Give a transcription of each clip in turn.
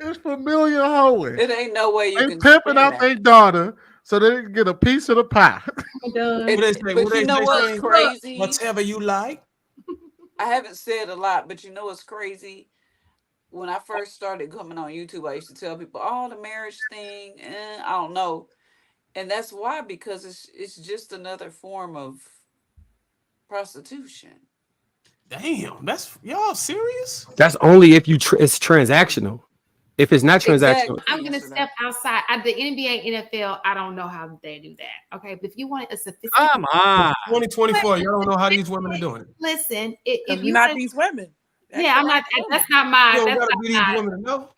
It's familiar hoeing. It ain't no way you They can pimping spin out that. their daughter so they can get a piece of the pie. I'm done. But you know what's crazy? Whatever you like. I haven't said a lot, but you know what's crazy? When I first started coming on YouTube, I used to tell people, "Oh, the marriage thing, I don't know," and that's why, because it's just another form of prostitution. Damn, that's y'all serious? That's only if it's transactional. If it's not transactional, I'm gonna step outside. At the NBA, NFL, I don't know how they do that. Okay, but if you want a sophisticated, come on, 2024, y'all don't know how these women are doing it. listen, if You're you not want- these women. yeah, I'm not. That's not my. You don't That's gotta not be these my. women to know.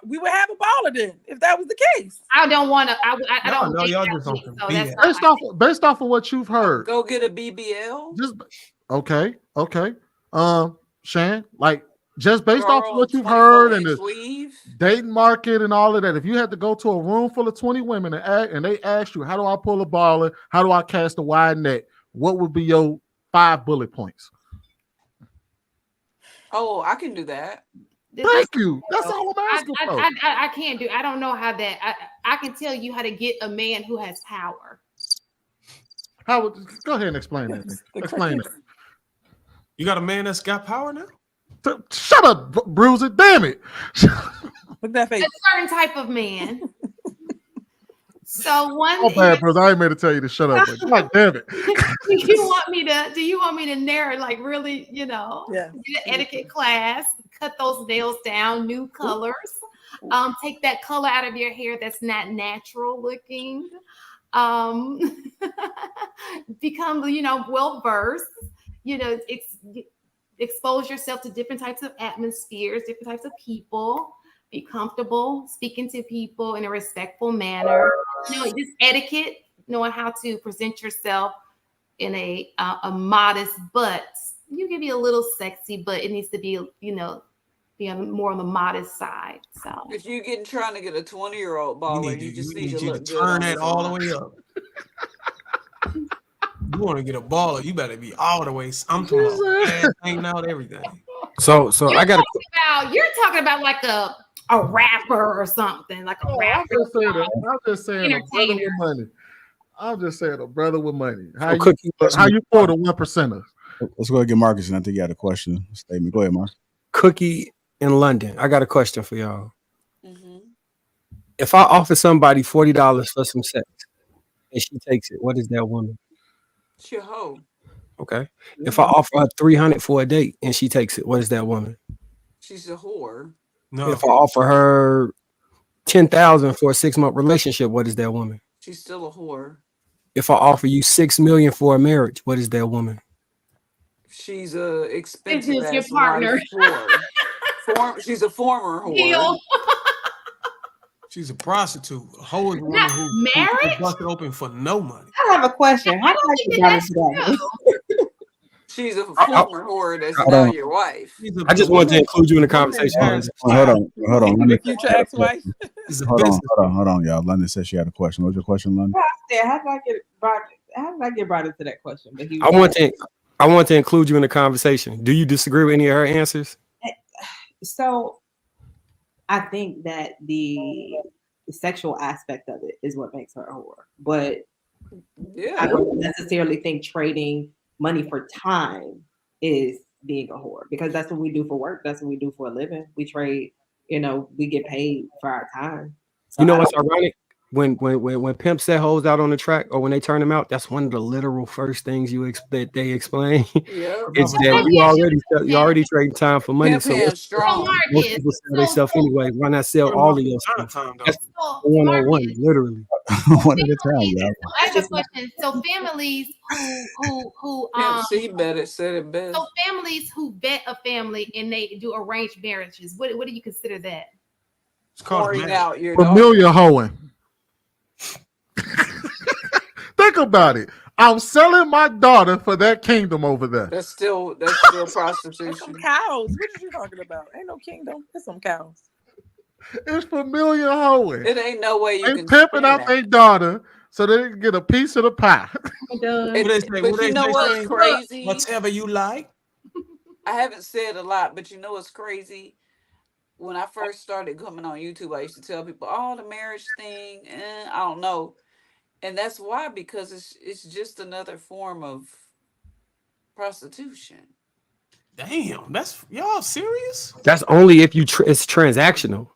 We would have a baller then if that was the case. I don't want to. I don't. No, think y'all that just way, don't so be that's it. not my Based off of what you've heard. Go get a BBL. Just okay. Shan, like just based off of what you've 24 heard and inch the weave. dating market and all of that. If you had to go to a room full of 20 women and they asked you, how do I pull a baller? How do I cast a wide net? What would be your 5 bullet points? Oh, I can do that. Thank you. That's all I'm asking for. I can't do. I don't know how that. I can tell you how to get a man who has power. How? Go ahead and explain that. Explain it. You got a man that's got power now? Shut up, Bruiser. Damn it. Look at that face. A certain type of man. So one. Oh, bad, Bruiser. I ain't made to tell you to shut up. But God damn it. Do you want me to narrow, like really, get an etiquette class, cut those nails down, new colors, take that color out of your hair that's not natural looking, become, well versed, expose yourself to different types of atmospheres, different types of people, be comfortable speaking to people in a respectful manner, just etiquette, knowing how to present yourself in a modest, but you can be a little sexy, but it needs to be, be more on the modest side. So if you're trying to get a 20-year-old baller, you just need to look good. Turn that all the way up. You want to get a baller, you better be all the way. I'm talking about ass hanging out, everything. So I got you're talking about like a rapper or something, like a rapper. I'm just saying a brother with money. I'm just saying a brother with money. How you for the 1%ers? Let's go ahead and get Marcus, and I think you had a question, statement. Go ahead, Mark. Cookie in London. I got a question for y'all. Mm-hmm. If I offer somebody $40 for some sex and she takes it, what is that woman? She a hoe. Okay. If I offer her $300 for a date and she takes it, what is that woman? She's a whore. No. If I offer her $10,000 for a 6-month relationship, what is that woman? She's still a whore. If I offer you $6 million for a marriage, what is that woman? She's a expensive your partner. She's a former whore. She's a prostitute. A hoe is a woman who busted open for no money. I have a question. How do I get down to that? She's a former whore that's now your wife. I just wanted to include you in the conversation. Hold on. The future ex-wife. Hold on, y'all. London said she had a question. What's your question, London? How did I get brought into that question? But I want to include you in the conversation. Do you disagree with any of her answers? So I think that the sexual aspect of it is what makes her a whore. But I don't necessarily think trading money for time is being a whore, because that's what we do for work. That's what we do for a living. We trade, we get paid for our time. So you know what's ironic? When pimps set hoes out on the track, or when they turn them out, that's one of the literal first things that they explain. Yeah, it's that you already trading time for money. So most people sell themselves anyway. Why not sell all of your stuff? That's 101, literally. One at a time, yeah. I have a question. So families who said it best. So families who vet a family and they do arranged marriages, what do you consider that? It's called out your familiar hoeing. Think about it. I'm selling my daughter for that kingdom over there. That's still prostitution. Some cows. What are you talking about? Ain't no kingdom. It's some cows. It's familiar hoeing. It ain't no way you can pimping out their daughter so they can get a piece of the pie. But you know what's crazy? Whatever you like. I haven't said a lot, but you know what's crazy? when I first started coming on YouTube, I used to tell people, "Oh, the marriage thing, I don't know," and that's why, because it's just another form of prostitution. Damn, that's y'all serious? That's only if it's transactional.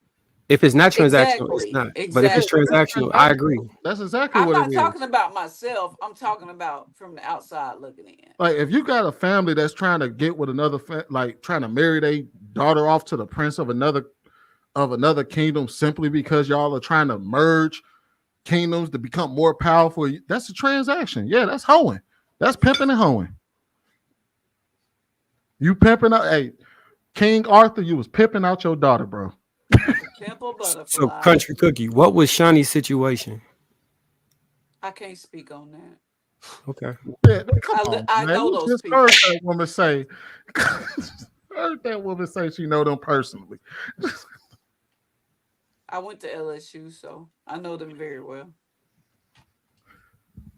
If it's not transactional, it's Exactly. not. But if it's Exactly. transactional, I agree. That's exactly I'm what not it talking is. about myself. I'm talking about from the outside looking in. Like if you got a family that's trying to get with another, like trying to marry their daughter off to the prince of another kingdom simply because y'all are trying to merge kingdoms to become more powerful, that's a transaction. Yeah, that's hoeing. That's pimping and hoeing. You pimping out, hey, King Arthur, you was pimping out your daughter, bro. Pimple butterfly. So, Country Cookie, what was Shawnee's situation? I can't speak on that. Okay. Yeah, come on, I man. know You those just people. heard that woman say. Heard that woman say she know them personally. I went to LSU, so I know them very well.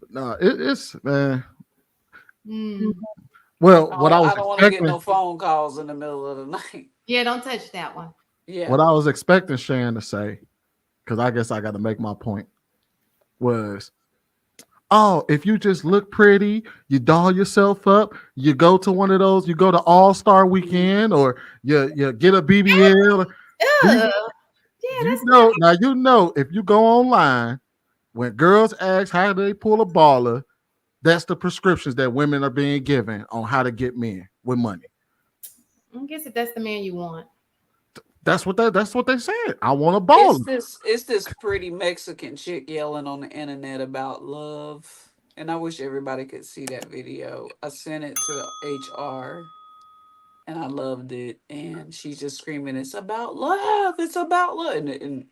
No, it's man. Mm. Well, what I was don't want to get expecting, no phone calls in the middle of the night. Yeah, don't touch that one. Yeah. what I was expecting Shan to say, because I guess I got to make my point, was, oh, if you just look pretty, you doll yourself up, you go to one of those, you go to All-Star Weekend, or you get a BBL. You know, if you go online, when girls ask how do they pull a baller, that's the prescriptions that women are being given on how to get men with money. I guess if that's the man you want. That's what they said. I want a baller. It's this pretty Mexican chick yelling on the internet about love. And I wish everybody could see that video. I sent it to HR and I loved it. And she's just screaming, "It's about love. It's about love." And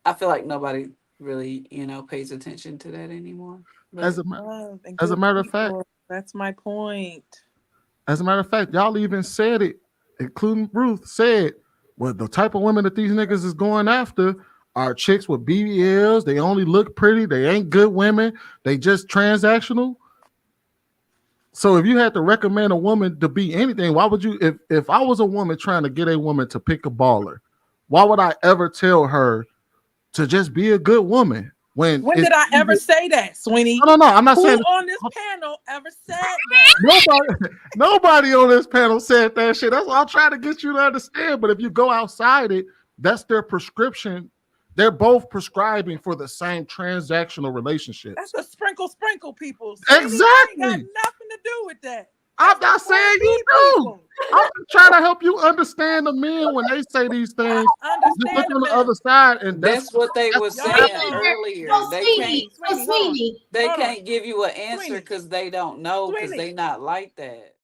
I feel like nobody really, pays attention to that anymore. But As a matter of fact, that's my point. As a matter of fact, y'all even said it, including Ruth said, well, the type of women that these niggas is going after are chicks with BBLs. They only look pretty. They ain't good women. They just transactional. So if you had to recommend a woman to be anything, why would you, if I was a woman trying to get a woman to pick a baller, why would I ever tell her to just be a good woman? When did I ever say that, Sweeney? No, I'm not saying on this panel ever said that. Nobody on this panel said that shit. That's what I'm trying to get you to understand. But if you go outside it, that's their prescription. They're both prescribing for the same transactional relationship. That's a sprinkle, people. Exactly. Got nothing to do with that. I'm not saying you do. I'm trying to help you understand the men when they say these things. Just look on the other side, and that's what they were saying earlier. They can't give you an answer because they don't know, because they not like that.